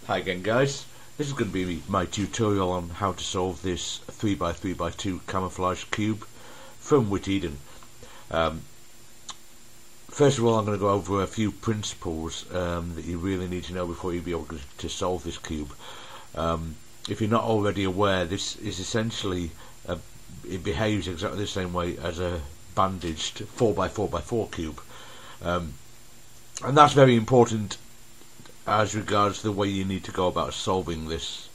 Hi again guys, this is going to be my tutorial on how to solve this 3x3x2 camouflage cube from WitEden. First of all, I'm going to go over a few principles that you really need to know before you'll be able to solve this cube. If you're not already aware, this is essentially, it behaves exactly the same way as a bandaged 4x4x4 cube. And that's very important as regards to the way you need to go about solving this.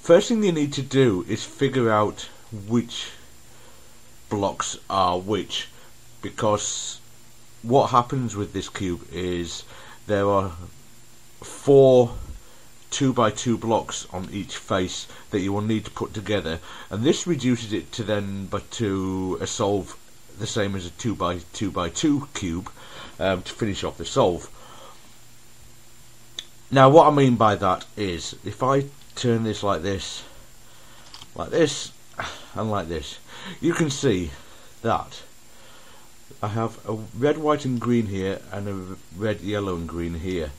First thing you need to do is figure out which blocks are which, because what happens with this cube is there are 4 2x2 blocks on each face that you will need to put together, and this reduces it to a solve the same as a 2x2x2 cube to finish off the solve. Now what I mean by that is, if I turn this like this, and like this, you can see that I have a red, white and green here and a red, yellow and green here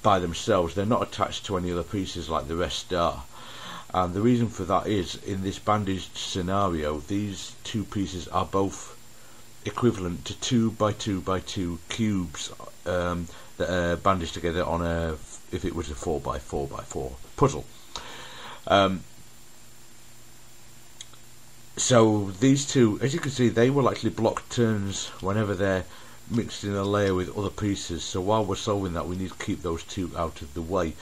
by themselves. They're not attached to any other pieces like the rest are, and the reason for that is, in this bandaged scenario, these two pieces are both equivalent to 2x2x2 cubes that are bandaged together on if it was a 4x4x4 puzzle. So these two, as you can see, they will actually block turns whenever they're mixed in a layer with other pieces. So while we're solving that, we need to keep those two out of the way.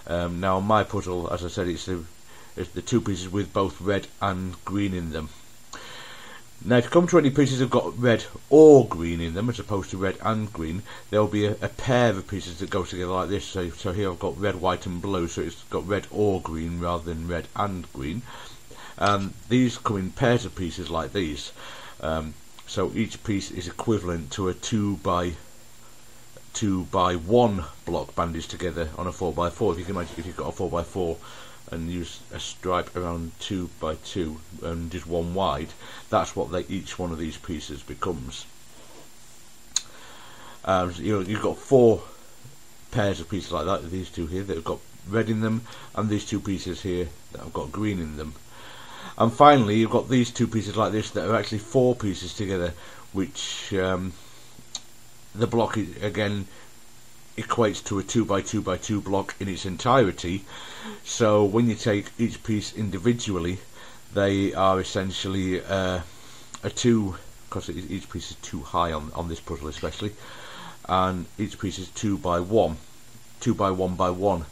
Now on my puzzle, as I said, it's the two pieces with both red and green in them. Now if you come to any pieces that have got red or green in them, as opposed to red and green, there will be a pair of pieces that go together like this. So here I've got red, white and blue, so it's got red or green rather than red and green. These come in pairs of pieces like these. So each piece is equivalent to a 2x1 block bandaged together on a 4x4. If you can imagine, if you've got a 4x4 and use a stripe around 2x2 and just one wide, that's what each one of these pieces becomes. You've got 4 pairs of pieces like that, these two here that have got red in them, and these two pieces here that have got green in them. And finally you've got these two pieces like this that are actually 4 pieces together, which the block again equates to a 2x2x2 block in its entirety. So when you take each piece individually, they are essentially a 2, because each piece is too high on this puzzle especially, and each piece is 2x1 by 1.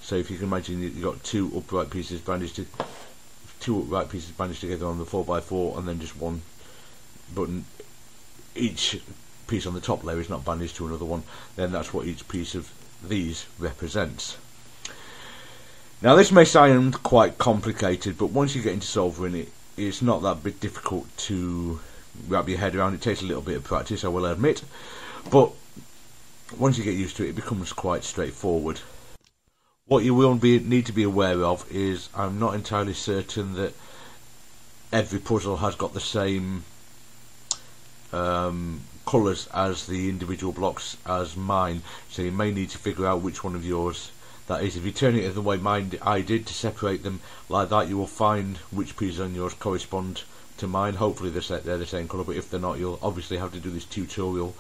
So if you can imagine, you've got 2 upright pieces bandaged together on the 4x4, and then just one button. Each piece on the top layer is not bandaged to another one. Then that's what each piece of these represents. Now this may sound quite complicated, but once you get into solving it, it's not that bit difficult to wrap your head around. It takes a little bit of practice, I will admit, but once you get used to it, it becomes quite straightforward. What you will need to be aware of is, I'm not entirely certain that every puzzle has got the same colours as the individual blocks as mine, so you may need to figure out which one of yours that is. If you turn it the way I did, to separate them like that, you will find which pieces on yours correspond to mine. Hopefully they're the same colour, but if they're not, you'll obviously have to do this tutorial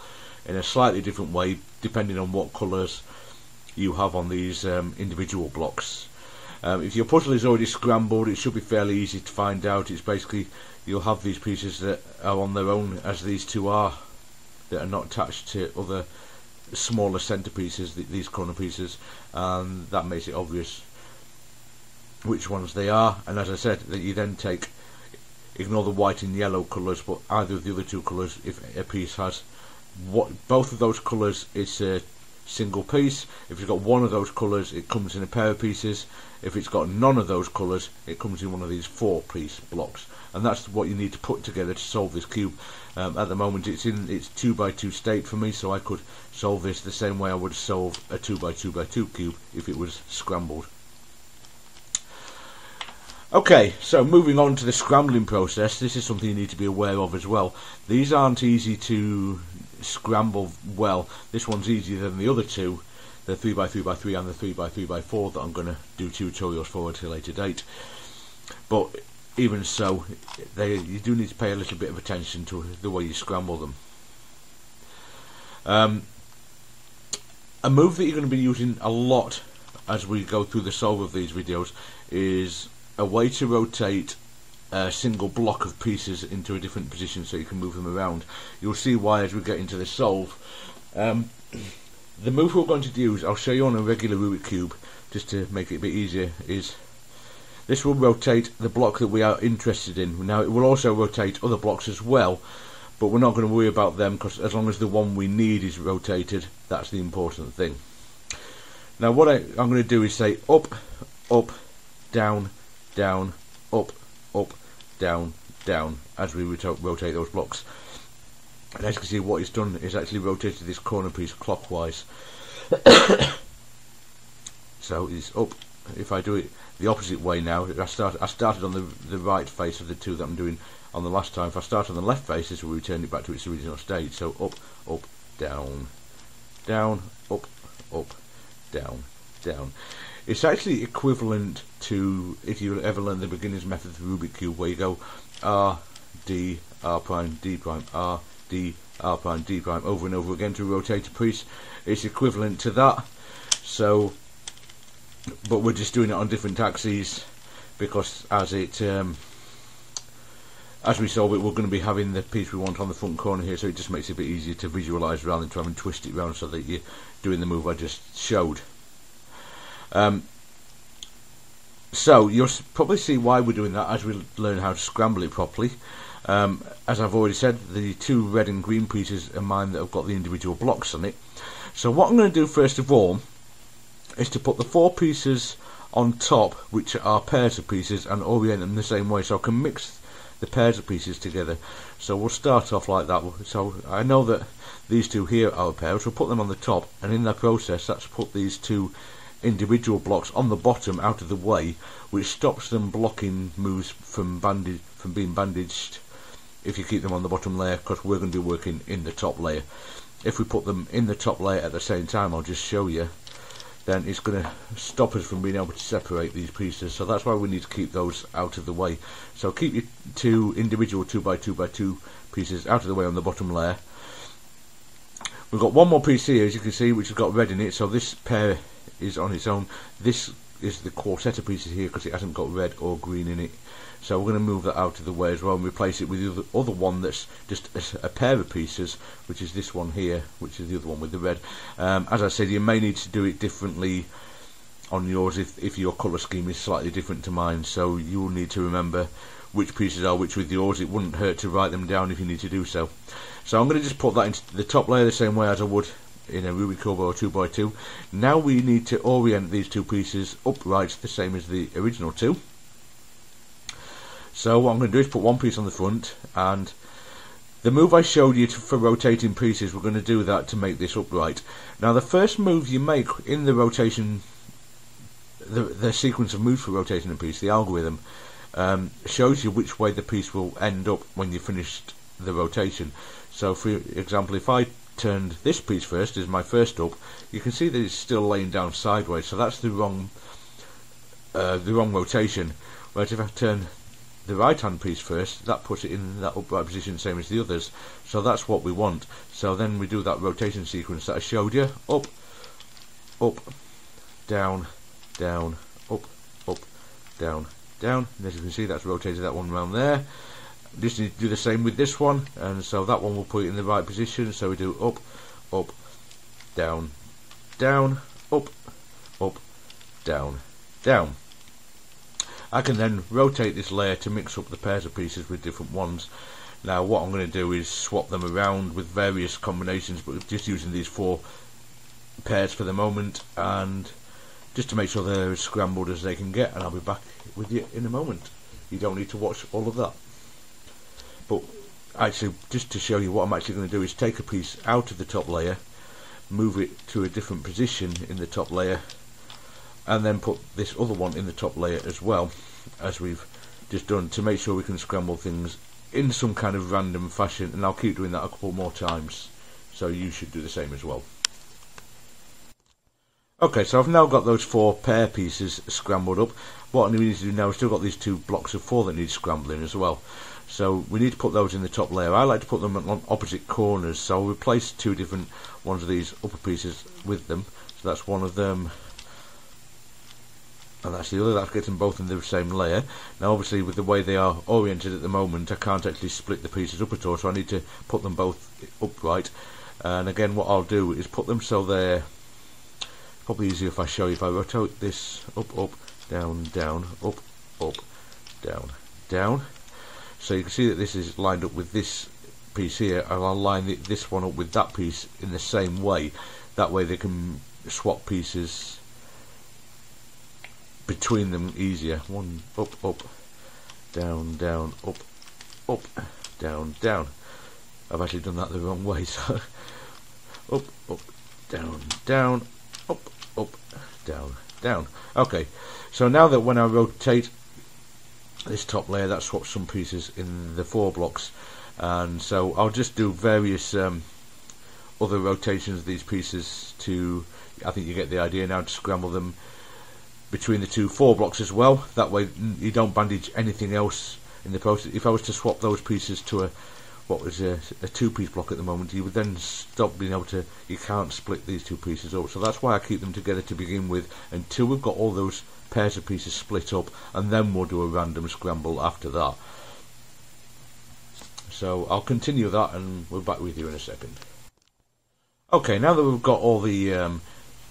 in a slightly different way depending on what colours you have on these individual blocks. If your puzzle is already scrambled, it should be fairly easy to find out. It's basically, you'll have these pieces that are on their own, as these two are, that are not attached to other smaller centre pieces, these corner pieces, and that makes it obvious which ones they are. And as I said, that you then ignore the white and yellow colours, but either of the other two colours. If a piece has both of those colours, it's a single piece. If it's got one of those colours, it comes in a pair of pieces. If it's got none of those colours, it comes in one of these 4-piece blocks, and that's what you need to put together to solve this cube. At the moment it's in its 2x2 state for me, so I could solve this the same way I would solve a 2x2x2 cube if it was scrambled. Okay, so moving on to the scrambling process, this is something you need to be aware of as well. These aren't easy to scramble well. This one's easier than the other two. the 3x3x3 and the 3x3x4 that I'm going to do tutorials for at a later date. But even so, you do need to pay a little bit of attention to the way you scramble them. A move that you're going to be using a lot as we go through the solve of these videos is a way to rotate a single block of pieces into a different position so you can move them around. You'll see why as we get into the solve. The move we're going to use, I'll show you on a regular Rubik cube just to make it a bit easier, is this will rotate the block that we are interested in. Now it will also rotate other blocks as well, but we're not going to worry about them because as long as the one we need is rotated, that's the important thing. Now what I'm going to do is say up, up, down, down, up, up, down, down as we rotate those blocks. And as you can see, what it's done is actually rotated this corner piece clockwise. So it's up. If I do it the opposite way now, I started on the right face of the two that I'm doing on the last time. If I start on the left face, this will return it back to its original state. So up, up, down, down, up, up, down, down. It's actually equivalent to if you ever learn the beginner's method of the Rubik cube, where you go R, D, R prime, D prime, R, D, R prime, D prime over and over again to rotate a piece. It's equivalent to that. So, but we're just doing it on different axes because as we solve it, we're going to be having the piece we want on the front corner here, so it just makes it a bit easier to visualise rather than try and twist it around so that you're doing the move I just showed. So you'll probably see why we're doing that as we learn how to scramble it properly. As I've already said, the two red and green pieces are mine that have got the individual blocks on it. So what I'm going to do first of all is to put the four pieces on top, which are pairs of pieces, and orient them the same way so I can mix the pairs of pieces together. So we'll start off like that. So I know that these two here are a pair, so we'll put them on the top, and in that process that's put these two individual blocks on the bottom out of the way, which stops them blocking moves from being bandaged if you keep them on the bottom layer, because we're going to be working in the top layer. If we put them in the top layer at the same time, I'll just show you, then it's going to stop us from being able to separate these pieces. So that's why we need to keep those out of the way. So keep your two individual 2x2x2 pieces out of the way on the bottom layer. We've got one more piece here, as you can see, which has got red in it, so this pair is on its own. This is the quartet of pieces here because it hasn't got red or green in it. So we're going to move that out of the way as well and replace it with the other one that's just a pair of pieces, which is this one here, which is the other one with the red. As I said, you may need to do it differently on yours if your colour scheme is slightly different to mine, so you will need to remember which pieces are which with yours. It wouldn't hurt to write them down if you need to do so. So I'm going to just put that into the top layer the same way as I would in a Rubik cube or 2x2. Now we need to orient these two pieces upright the same as the original two. So what I'm going to do is put one piece on the front, and the move I showed you for rotating pieces, we're going to do that to make this upright. Now the first move you make in the rotation, the sequence of moves for rotating a piece, the algorithm, shows you which way the piece will end up when you finished the rotation. So for example, if I turned this piece first as my first up, you can see that it's still laying down sideways, so that's the wrong rotation. Whereas if I turn the right hand piece first, that puts it in that upright position same as the others, so that's what we want. So then we do that rotation sequence that I showed you: up, up, down, down, up, up, down, down. And as you can see, that's rotated that one around there. Just need to do the same with this one, and so that one will put it in the right position. So we do up, up, down, down, up, up, down, down. I can then rotate this layer to mix up the pairs of pieces with different ones. Now what I'm going to do is swap them around with various combinations, but just using these four pairs for the moment, and just to make sure they're as scrambled as they can get, and I'll be back with you in a moment. You don't need to watch all of that. But actually, just to show you what I'm actually going to do is take a piece out of the top layer, move it to a different position in the top layer, and then put this other one in the top layer as well, as we've just done, to make sure we can scramble things in some kind of random fashion. And I'll keep doing that a couple more times, so you should do the same as well. Okay, so I've now got those 4 pair pieces scrambled up. What I need to do now, we've still got these 2 blocks of 4 that need scrambling as well. So we need to put those in the top layer. I like to put them on opposite corners, so I'll replace 2 different ones of these upper pieces with them. So that's one of them, and that's the other. That gets them both in the same layer. Now obviously with the way they are oriented at the moment, I can't actually split the pieces up at all, so I need to put them both upright. And again, what I'll do is put them so they're probably easier if I show you. If I rotate this up, up, down, down, up, up, down, down. So you can see that this is lined up with this piece here, and I'll line this one up with that piece in the same way. That way they can swap pieces between them easier. One, up, up, down, down, up, up, down, down. I've actually done that the wrong way, so up, up, down, down, up, up, down, down. Okay, so now that when I rotate this top layer, that swaps some pieces in the 4 blocks, and so I'll just do various other rotations of these pieces to, I think you get the idea now, to scramble them between the 2 4 blocks as well. That way you don't bandage anything else in the process. If I was to swap those pieces to a 2-piece block at the moment, you would then stop being able to, you can't split these 2 pieces up. So that's why I keep them together to begin with, until we've got all those pairs of pieces split up, and then we'll do a random scramble after that. So I'll continue that and we're back with you in a second. Okay, now that we've got all the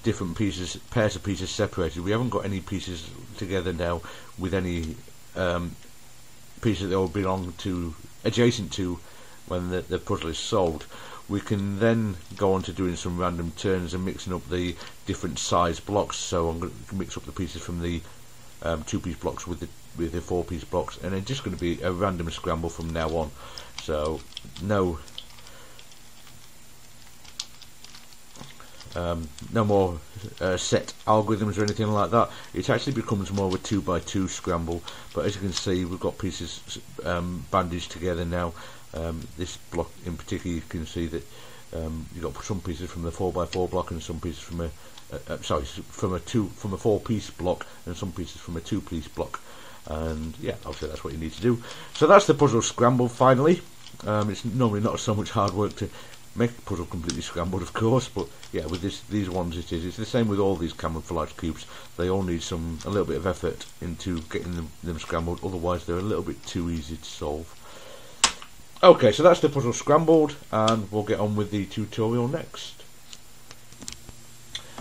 different pieces, pairs of pieces separated, we haven't got any pieces together now with any pieces that will belong to, adjacent to, when the puzzle is solved. We can then go on to doing some random turns and mixing up the different size blocks. So I'm going to mix up the pieces from the 2-piece blocks with the 4-piece blocks, and it's just going to be a random scramble from now on. So no more set algorithms or anything like that. It actually becomes more of a 2x2 scramble, but as you can see, we've got pieces bandaged together now. This block in particular, you can see that you've got some pieces from the 4x4 block and some pieces from from a 4-piece block, and some pieces from a 2-piece block. And yeah, obviously that's what you need to do. So that's the puzzle scrambled finally. It's normally not so much hard work to make the puzzle completely scrambled, of course, but yeah, with these ones it is. It's the same with all these camouflage cubes. They all need a little bit of effort into getting them scrambled, otherwise they're a little bit too easy to solve. Okay, so that's the puzzle scrambled, and we'll get on with the tutorial next.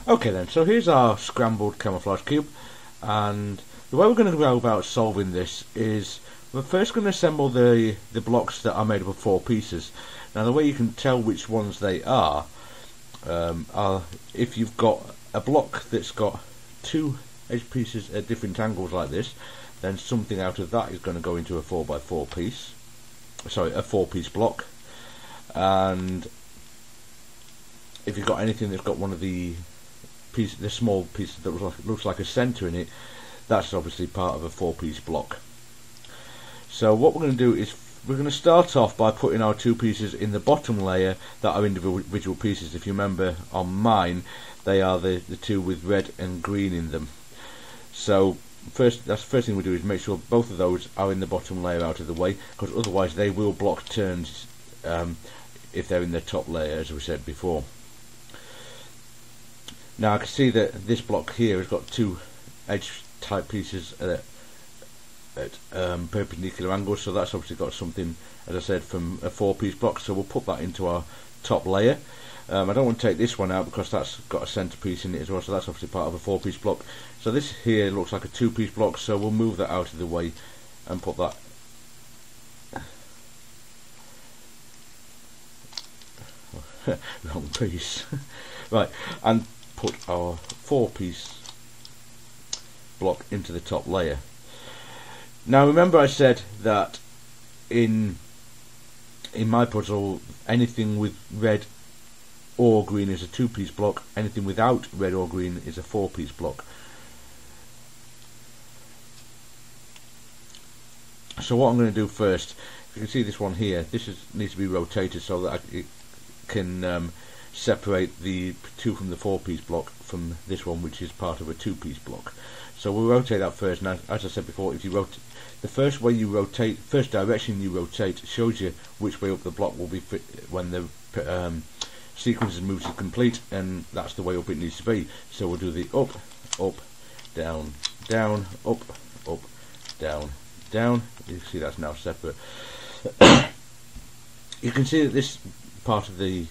Okay then, so here's our scrambled camouflage cube, and the way we're going to go about solving this is we're first going to assemble the blocks that are made up of 4 pieces. Now the way you can tell which ones they are if you've got a block that's got 2 edge pieces at different angles like this, then something out of that is going to go into a 4x4 piece. Sorry, a 4-piece block. And if you've got anything that's got one of the small pieces that looks like a centre in it, that's obviously part of a 4-piece block. So what we're going to do is we're going to start off by putting our 2 pieces in the bottom layer that are individual pieces. If you remember on mine, they are the 2 with red and green in them. So that's the first thing we do, is make sure both of those are in the bottom layer out of the way, because otherwise they will block turns if they're in the top layer, as we said before. Now I can see that this block here has got 2 edge type pieces at perpendicular angles, so that's obviously got something, as I said, from a 4-piece block, so we'll put that into our top layer. I don't want to take this one out because that's got a centre piece in it as well, so that's obviously part of a 4-piece block. So this here looks like a 2-piece block, so we'll move that out of the way and put that wrong piece right, and put our 4-piece block into the top layer. Now remember I said that in my puzzle, anything with red or green is a 2-piece block, anything without red or green is a 4-piece block. So what I'm going to do first, you can see this one here, this needs to be rotated so that it can separate the 2 from the 4-piece block from this one, which is part of a 2-piece block. So we'll rotate that first. Now, as I said before, if you rotate the first way you rotate, first direction you rotate shows you which way up the block will be fit when the sequence is moved to complete, and that's the way up it needs to be. So we'll do the up, up, down, down, up, up, down, down. You can see that's now separate. You can see that this part of the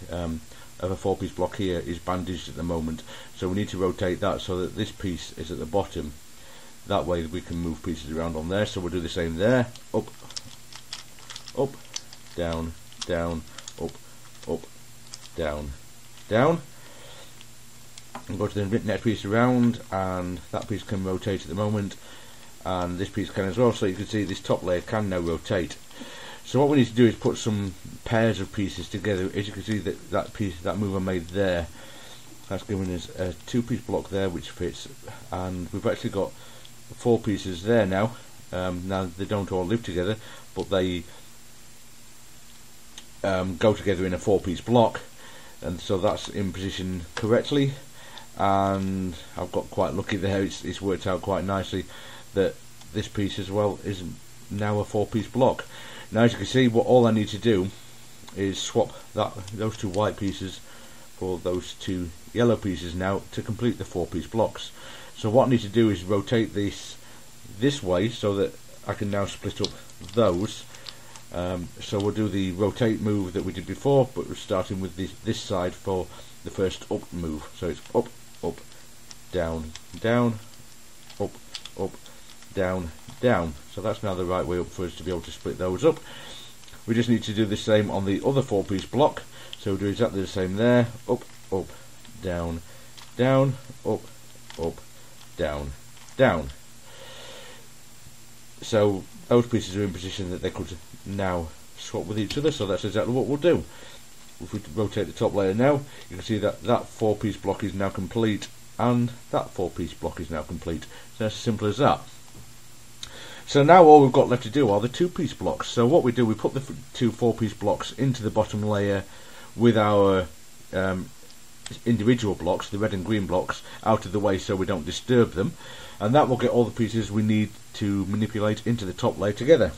of a 4-piece block here is bandaged at the moment, so we need to rotate that so that this piece is at the bottom. That way we can move pieces around on there. So we'll do the same there. Up, up, down, down, up, up, down, down. And go to the next piece around, and that piece can rotate at the moment, and this piece can as well. So you can see this top layer can now rotate. So what we need to do is put some pairs of pieces together. As you can see, that move I made there, that's giving us a 2-piece block there which fits, and we've actually got 4 pieces there now. Now they don't all live together, but they go together in a 4-piece block, and so that's in position correctly. And I've got quite lucky there. It's worked out quite nicely that this piece as well is now a 4-piece block. Now, as you can see, what all I need to do is swap those 2 white pieces for those 2 yellow pieces now to complete the 4-piece blocks. So what I need to do is rotate this way so that I can now split up those. So we'll do the rotate move that we did before, but we're starting with this side for the first up move. So it's up, up, down, down, up, up, down, down. So that's now the right way up for us to be able to split those up. We just need to do the same on the other 4-piece block. So we'll do exactly the same there. Up, up, down, down, up, up, down, down. So those pieces are in position that they could now swap with each other. So that's exactly what we'll do. If we rotate the top layer now, you can see that 4-piece block is now complete, and that 4-piece block is now complete. So that's as simple as that. So now all we've got left to do are the 2-piece blocks. So what we do, we put the 2 4-piece blocks into the bottom layer with our individual blocks, the red and green blocks, out of the way so we don't disturb them, and that will get all the pieces we need to manipulate into the top layer together.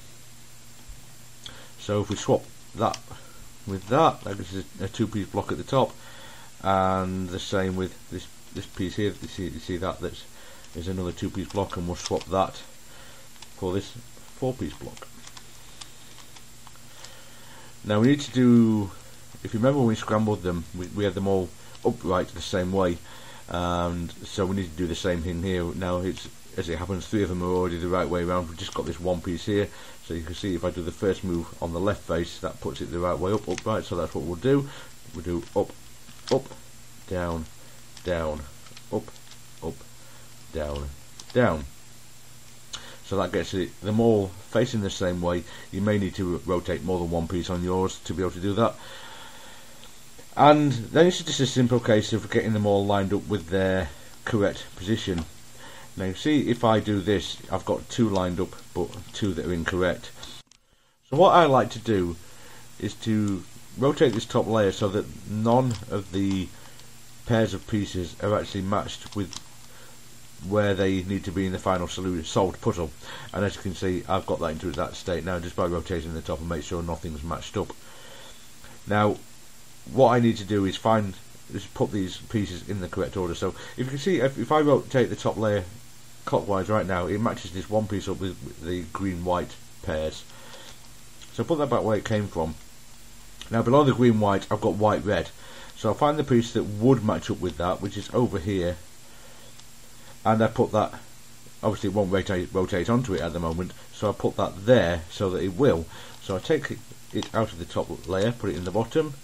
So if we swap that with that gives us a 2-piece block at the top, and the same with this piece here. You see that there's another 2-piece block, and we'll swap that for this 4-piece block. Now we need to do, if you remember when we scrambled them, we had them all upright the same way, and so we need to do the same thing here. Now as it happens, 3 of them are already the right way around. We've just got this 1 piece here, so you can see if I do the first move on the left face, that puts it the right way up, upright. So that's what we'll do. We'll do up, up, down, down, up, up, down, down. So that gets them all facing the same way. You may need to rotate more than 1 piece on yours to be able to do that. And then it's just a simple case of getting them all lined up with their correct position. Now you see, if I do this, I've got 2 lined up, but 2 that are incorrect. So what I like to do is to rotate this top layer so that none of the pairs of pieces are actually matched with where they need to be in the final solved puzzle. And as you can see, I've got that into that state now just by rotating the top and make sure nothing's matched up. Now what I need to do is put these pieces in the correct order. So if you can see, if I rotate the top layer clockwise right now, it matches this 1 piece up with the green-white pairs. So put that back where it came from. Now below the green-white I've got white-red. So I'll find the piece that would match up with that, which is over here, and I put that, obviously it won't rotate onto it at the moment, so I put that there so that it will. So I take it out of the top layer, put it in the bottom,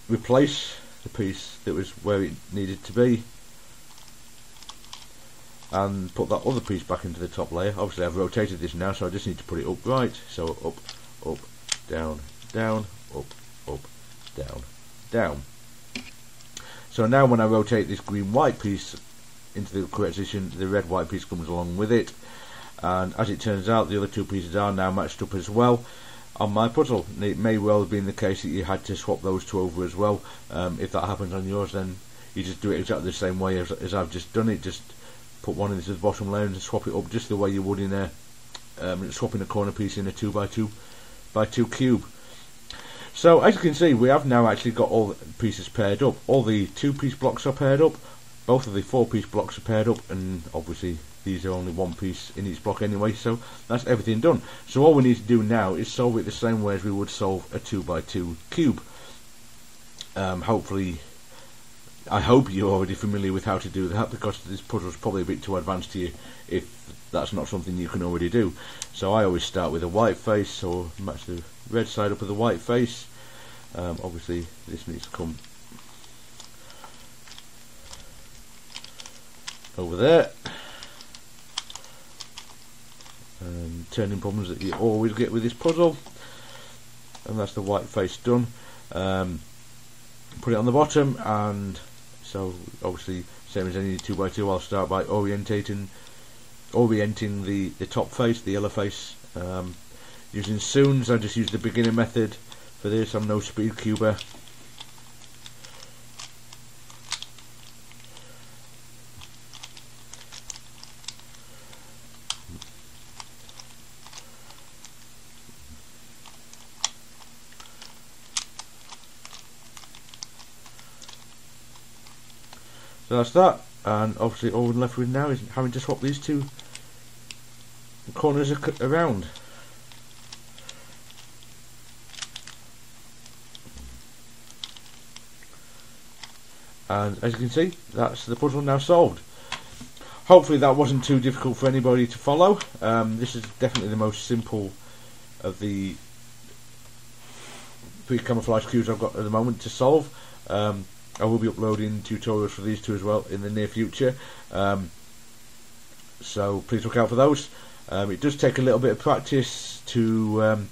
replace the piece that was where it needed to be, and put that other piece back into the top layer. Obviously I've rotated this now, so I just need to put it upright. So up, up, down, down, up, up, down, down. So now when I rotate this green-white piece into the correct position, the red-white piece comes along with it, and as it turns out the other 2 pieces are now matched up as well. on my puzzle. It may well have been the case that you had to swap those two over as well. If that happens on yours, then you just do it exactly the same way as I've just done it. Just put one into the bottom layer and swap it up just the way you would in a swapping a corner piece in a 2x2 cube. So as you can see, we have now actually got all the pieces paired up. All the 2-piece blocks are paired up, both of the 4-piece blocks are paired up, and obviously these are only 1 piece in each block anyway, so that's everything done. So all we need to do now is solve it the same way as we would solve a 2x2 cube. Hopefully, I hope you're already familiar with how to do that, because this puzzle is probably a bit too advanced to you if that's not something you can already do. So I always start with a white face, or match the red side up with a white face. Obviously this needs to come over there. Turning problems that you always get with this puzzle, and that's the white face done. Put it on the bottom, and so obviously same as any 2x2, I'll start by orienting the top face, the yellow face. Using Soons, I just use the beginner method for this. I'm no speed cuber. So that's that, and obviously all we're left with now is having to swap these two corners around. And as you can see, that's the puzzle now solved. Hopefully that wasn't too difficult for anybody to follow. This is definitely the most simple of the 3 camouflage cubes I've got at the moment to solve. I will be uploading tutorials for these two as well in the near future, so please look out for those. It does take a little bit of practice to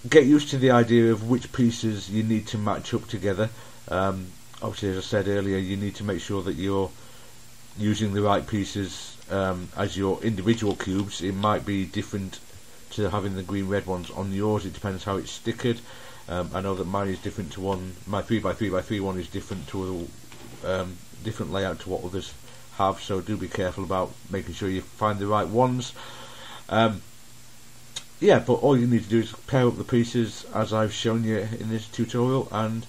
get used to the idea of which pieces you need to match up together. Obviously, as I said earlier, you need to make sure that you're using the right pieces as your individual cubes. It might be different to having the green-red ones on yours. It depends how it's stickered. I know that mine is different to one. My 3x3x3 one is different to different layout to what others have. So do be careful about making sure you find the right ones. Yeah, but all you need to do is pair up the pieces as I've shown you in this tutorial, and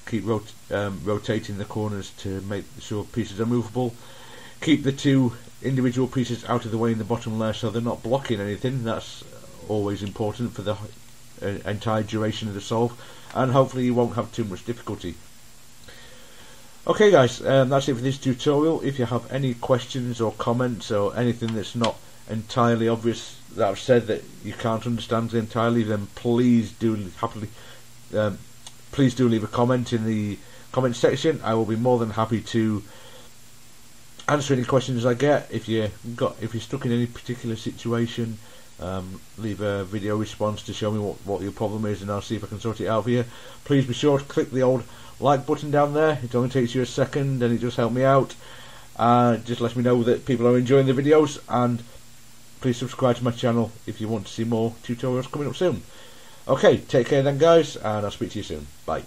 keep rotating the corners to make sure pieces are movable. Keep the 2 individual pieces out of the way in the bottom layer so they're not blocking anything. That's always important for the entire duration of the solve, and hopefully you won't have too much difficulty. Okay guys, that's it for this tutorial. If you have any questions or comments or anything that's not entirely obvious that I've said that you can't understand entirely, then please do leave a comment in the comment section. I will be more than happy to answer any questions I get. If you're stuck in any particular situation, leave a video response to show me what your problem is, and I'll see if I can sort it out for you. Please be sure to click the old like button down there. It only takes you a second and it just helps me out. Just let me know that people are enjoying the videos, and please subscribe to my channel if you want to see more tutorials coming up soon. Okay, take care then guys, and I'll speak to you soon. Bye.